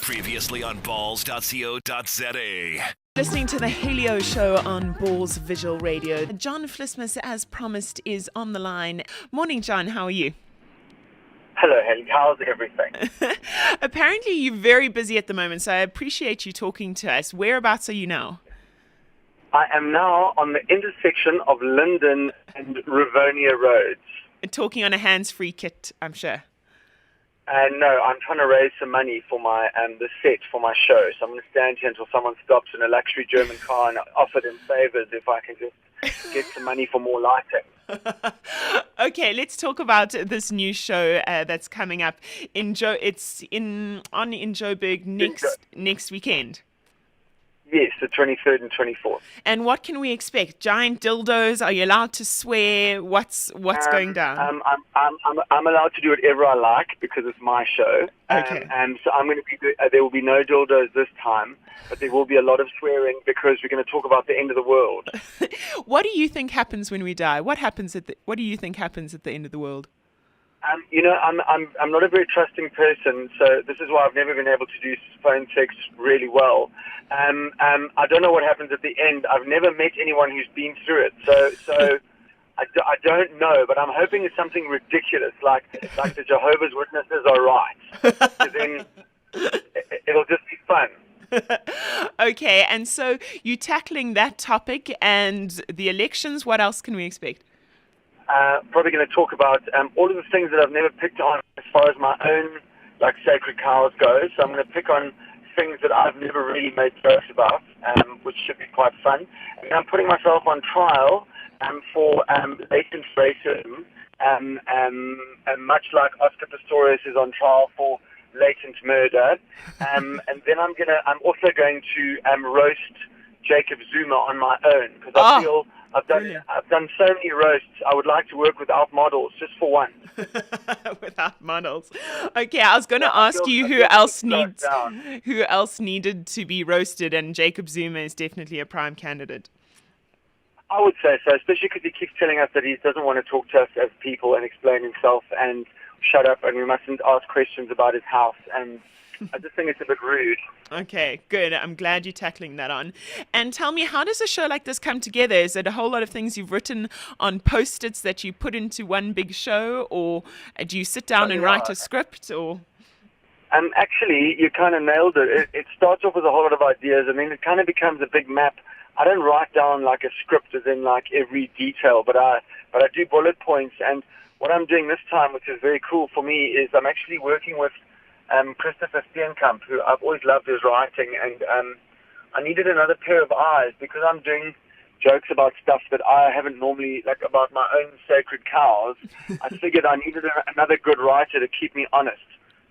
Previously on balls.co.za. Listening to the Halio Show on Balls Visual Radio. John Vlismas, as promised, is on the line. Morning, John. How are you? Hello, Haley. How's everything? Apparently, you're very busy at the moment, so I appreciate you talking to us. Whereabouts are you now? I am now on the intersection of Linden and Rivonia Roads. Talking on a hands-free kit, I'm sure. No, I'm trying to raise some money for my the set for my show. So I'm going to stand here until someone stops in a luxury German car and offer them favors if I can just get some money for more lighting. Okay, let's talk about this new show that's coming up in Joburg next weekend. Yes, the 23rd and 24th. And what can we expect? Giant dildos? Are you allowed to swear? What's going down? I'm allowed to do whatever I like because it's my show. Okay. So I'm going to be. There will be no dildos this time, but there will be a lot of swearing because we're going to talk about the end of the world. What do you think happens when we die? What do you think happens at the end of the world? I'm not a very trusting person, so this is why I've never been able to do phone sex really well. I don't know what happens at the end. I've never met anyone who's been through it, so I don't know. But I'm hoping it's something ridiculous, like the Jehovah's Witnesses are right. Then it'll just be fun. Okay, and so you're tackling that topic and the elections. What else can we expect? Probably going to talk about all of the things that I've never picked on as far as my own sacred cows go. So I'm going to pick on things that I've never really made jokes about, which should be quite fun. And I'm putting myself on trial for latent racism, much like Oscar Pistorius is on trial for latent murder. And then I'm also going to roast Jacob Zuma on my own because I feel I've done so many roasts. I would like to work without models, just for one. Without models. Okay, I was going to ask you who else needed to be roasted, and Jacob Zuma is definitely a prime candidate. I would say so, especially because he keeps telling us that he doesn't want to talk to us as people and explain himself and shut up, and we mustn't ask questions about his house. And I just think it's a bit rude. Okay, good. I'm glad you're tackling that on. And tell me, how does a show like this come together? Is it a whole lot of things you've written on Post-its that you put into one big show, or do you sit down and write a script? Or actually, you kind of nailed it. It starts off with a whole lot of ideas, and then it kind of becomes a big map. I don't write down like a script as in like every detail, but I do bullet points. And what I'm doing this time, which is very cool for me, is I'm actually working with Christopher Steenkamp, who I've always loved his writing, and I needed another pair of eyes because I'm doing jokes about stuff that I haven't normally, like about my own sacred cows. I figured I needed another good writer to keep me honest,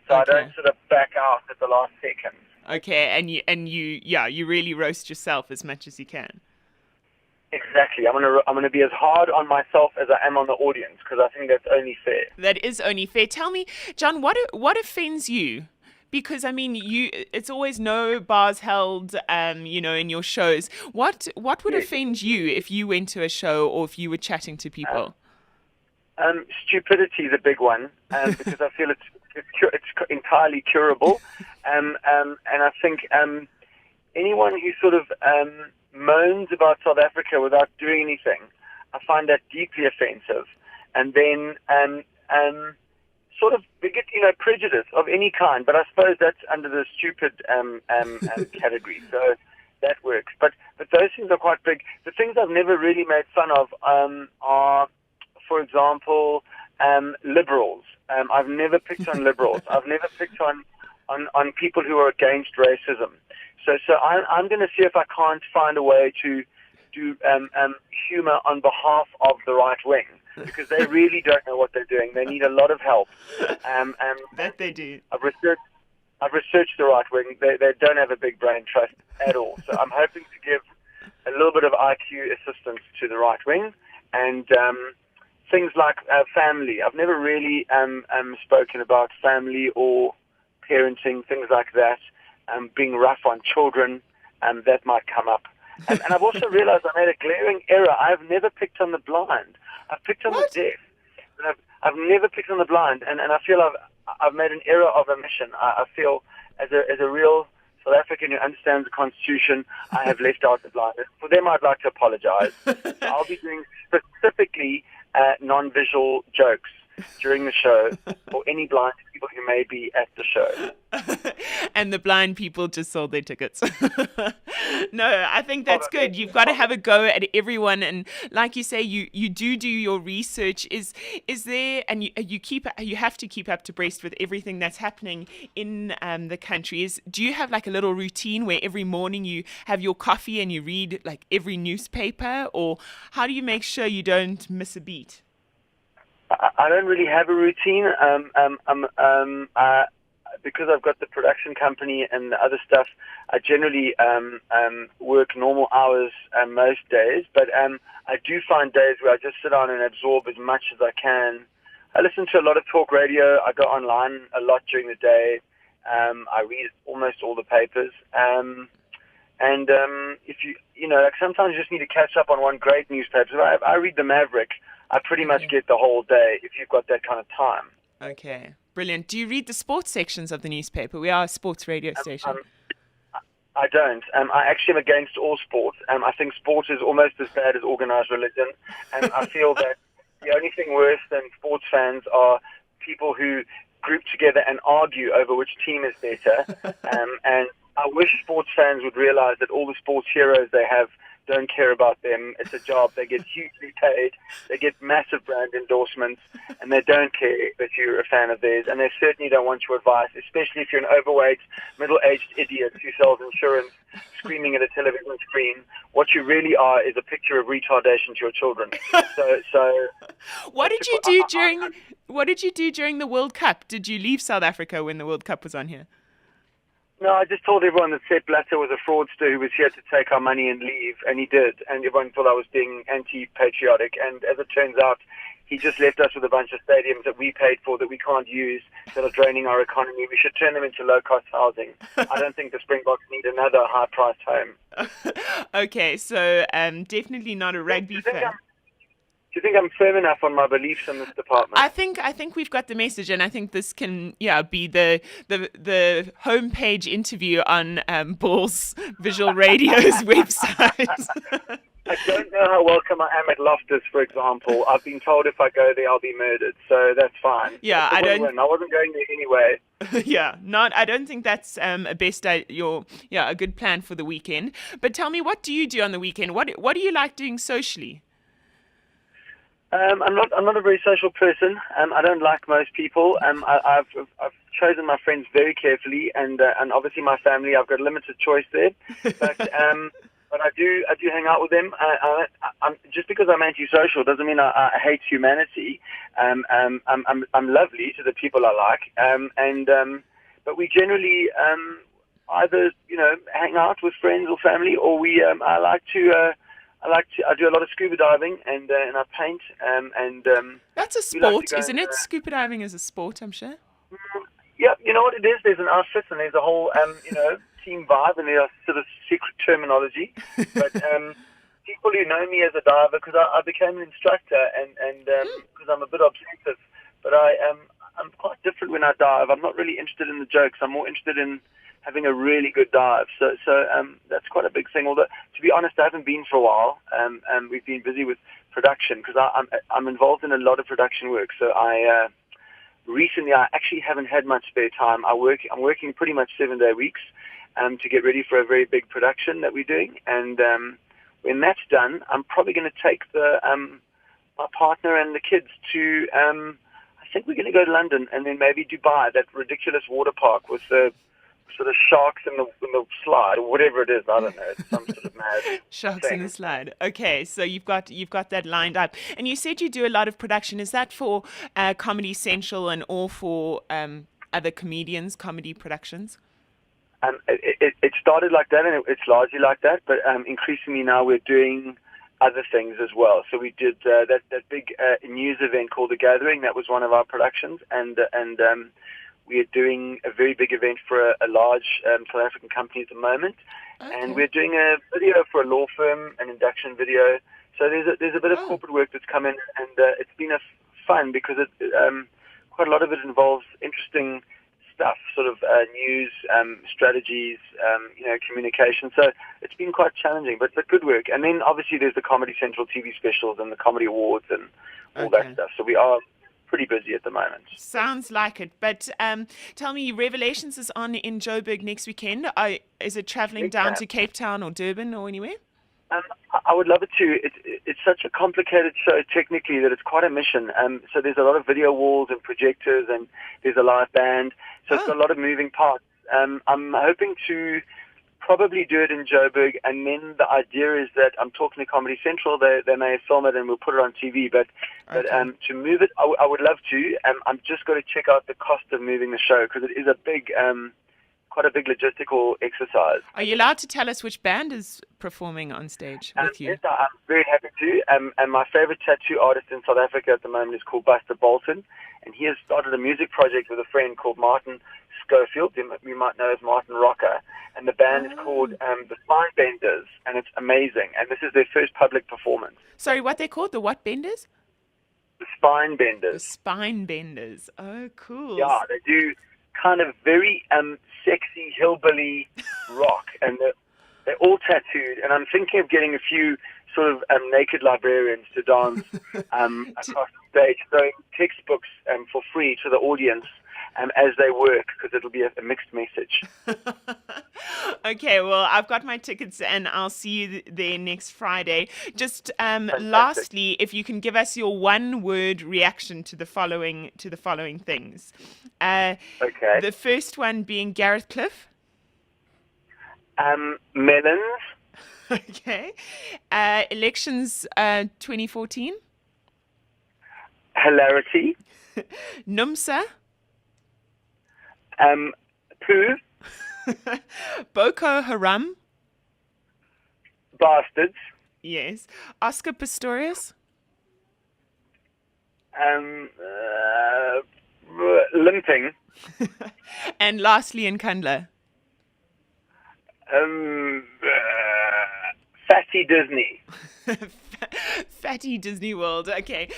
so I don't sort of back out at the last second. Okay, and you really roast yourself as much as you can. Exactly. I'm gonna be as hard on myself as I am on the audience because I think that's only fair. That is only fair. Tell me, John, what offends you? Because I mean, it's always no bars held, in your shows. What would offend you if you went to a show or if you were chatting to people? Stupidity is a big one because I feel it's entirely curable, and I think anyone who sort of moans about South Africa without doing anything, I find that deeply offensive. And then sort of prejudice of any kind, but I suppose that's under the stupid category, so that works. But those things are quite big. The things I've never really made fun of are, for example, liberals. I've never picked on liberals. I've never picked on people who are against racism. So I'm going to see if I can't find a way to do humor on behalf of the right wing, because they really don't know what they're doing. They need a lot of help. That they do. I've researched the right wing. They don't have a big brain trust at all. So I'm hoping to give a little bit of IQ assistance to the right wing, and things like family. I've never really spoken about family or parenting, things like that. Being rough on children, that might come up. And I've also realized I made a glaring error. I've never picked on the blind. I've picked on the deaf. But I've never picked on the blind, and I feel I've made an error of omission. I feel as a real South African who understands the Constitution, I have left out the blindness. For them, I'd like to apologize. So I'll be doing specifically non-visual jokes during the show for any blind people who may be at the show. And the blind people just sold their tickets. No, I think that's good. You've got to have a go at everyone, and like you say, you do your research. Is there, and you have to keep up to breast with everything that's happening in the country. Do you have like a little routine where every morning you have your coffee and you read like every newspaper, or how do you make sure you don't miss a beat? I don't really have a routine. Because I've got the production company and the other stuff, I generally work normal hours most days. But I do find days where I just sit down and absorb as much as I can. I listen to a lot of talk radio. I go online a lot during the day. I read almost all the papers. If like sometimes you just need to catch up on one great newspaper. So I read the Maverick. I pretty much get the whole day if you've got that kind of time. Okay, brilliant. Do you read the sports sections of the newspaper? We are a sports radio station. I don't. I actually am against all sports. I think sport is almost as bad as organized religion. And I feel that the only thing worse than sports fans are people who group together and argue over which team is better. And I wish sports fans would realize that all the sports heroes they have don't care about them. It's a job. They get hugely paid. They get massive brand endorsements, and they don't care that you're a fan of theirs. And they certainly don't want your advice, especially if you're an overweight, middle-aged idiot who sells insurance, screaming at a television screen. What you really are is a picture of retardation to your children. So What did you do during the World Cup? Did you leave South Africa when the World Cup was on here? No, I just told everyone that Sepp Blatter was a fraudster who was here to take our money and leave, and he did. And everyone thought I was being anti-patriotic. And as it turns out, he just left us with a bunch of stadiums that we paid for that we can't use, that are draining our economy. We should turn them into low-cost housing. I don't think the Springboks need another high-priced home. Okay, so definitely not a rugby fan. Do you think I'm firm enough on my beliefs in this department? I think we've got the message, and I think this can be the homepage interview on Ball's Visual Radio's website. I don't know how welcome I am at Loftus, for example. I've been told if I go there, I'll be murdered, so that's fine. Yeah, I wasn't going there anyway. Yeah, I don't think that's a good plan for the weekend. But tell me, what do you do on the weekend? What do you like doing socially? I'm not a very social person. I don't like most people. I've chosen my friends very carefully, and obviously my family. I've got limited choice there, but I do hang out with them. I'm just because I'm antisocial doesn't mean I hate humanity. I'm lovely to the people I like, but we generally either hang out with friends or family, or I do a lot of scuba diving and I paint That's a sport, isn't it? Scuba diving is a sport, I'm sure. Yeah, you know what it is? There's an outfit and there's a whole team vibe, and there's sort of secret terminology. But people who know me as a diver, because I became an instructor and because I'm a bit obsessive, but I'm quite different when I dive. I'm not really interested in the jokes. I'm more interested in having a really good dive. So that's quite a big thing. Although, to be honest, I haven't been for a while. We've been busy with production because I'm involved in a lot of production work. So recently I actually haven't had much spare time. I'm working pretty much 7-day weeks to get ready for a very big production that we're doing. And when that's done, I'm probably going to take my partner and the kids to. I think we're going to go to London and then maybe Dubai, that ridiculous water park with the sort of sharks in the slide or whatever it is. I don't know. It's some sort of mad sharks thing. in the slide. Okay, so you've got that lined up, and you said you do a lot of production. Is that for Comedy Central and all for other comedians, comedy productions? It started like that, and it's largely like that. But increasingly now we're doing other things as well. So we did that big news event called The Gathering. That was one of our productions, and we are doing a very big event for a large South African company at the moment. Okay. And we're doing a video for a law firm, an induction video. So there's a bit of corporate work that's come in, and it's been fun because quite a lot of it involves interesting stuff, sort of news, strategies, communication. So it's been quite challenging, but good work. And then obviously there's the Comedy Central TV specials and the Comedy Awards and all that stuff. So we are pretty busy at the moment. Sounds like it. But tell me, Revelations is on in Joburg next weekend. Is it traveling down to Cape Town or Durban or anywhere? I would love it to. It's such a complicated show technically that it's quite a mission. So there's a lot of video walls and projectors, and there's a live band. So it's got a lot of moving parts. I'm hoping to probably do it in Joburg, and then the idea is that I'm talking to Comedy Central. They may film it and we'll put it on TV. But to move it, I would love to. I'm just going to check out the cost of moving the show because it is a big. Quite a big logistical exercise. Are you allowed to tell us which band is performing on stage with you? Yes, I'm very happy to. And my favorite tattoo artist in South Africa at the moment is called Buster Bolton, and he has started a music project with a friend called Martin Schofield, you might know as Martin Rocker, and the band is called the Spine Benders, and it's amazing. And this is their first public performance. Sorry, what they called? The what benders? The Spine Benders. The Spine Benders. Oh, cool. Yeah, they do kind of very sexy hillbilly rock, and they're all tattooed. And I'm thinking of getting a few sort of naked librarians to dance across the stage, throwing textbooks for free to the audience as they work, because it'll be a mixed message. Okay, well, I've got my tickets and I'll see you there next Friday. Just lastly, if you can give us your one-word reaction to the following things. Okay. The first one being Gareth Cliff. Melons. Okay. Elections 2014. Hilarity. NUMSA. Poo. Boko Haram. Bastards. Yes. Oscar Pistorius. Limping. And lastly, in Kandla. Fatty Disney. Fatty Disney World. Okay.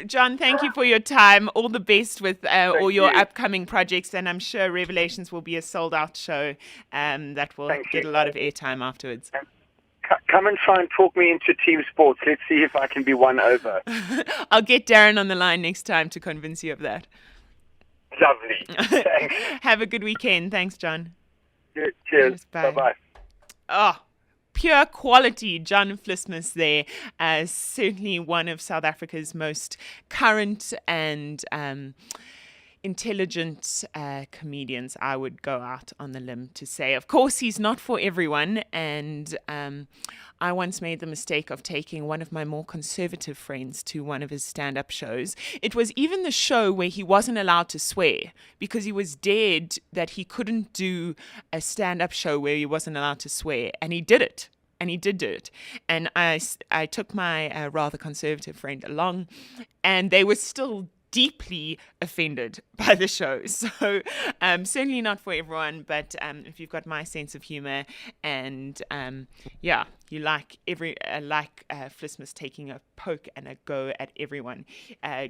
John, thank you for your time. All the best with all your upcoming projects. And I'm sure Revelations will be a sold-out show that will get a lot of airtime afterwards. Come and try and talk me into team sports. Let's see if I can be won over. I'll get Darren on the line next time to convince you of that. Lovely. Thanks. Have a good weekend. Thanks, John. Cheers. Bye. Bye-bye. Oh, pure quality, John Vlismas there. Certainly one of South Africa's most current and intelligent comedians, I would go out on the limb to say. Of course, he's not for everyone, and I once made the mistake of taking one of my more conservative friends to one of his stand-up shows. It was even the show where he wasn't allowed to swear because he was dead that he couldn't do a stand-up show where he wasn't allowed to swear, and he did it. And he did do it. And I took my rather conservative friend along, and they were still deeply offended by the show. So certainly not for everyone, but if you've got my sense of humor and you like Vlismas taking a poke and a go at everyone,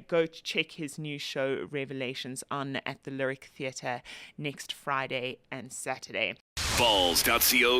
go check his new show Revelations on at the Lyric Theatre next Friday and Saturday. Balls.co.za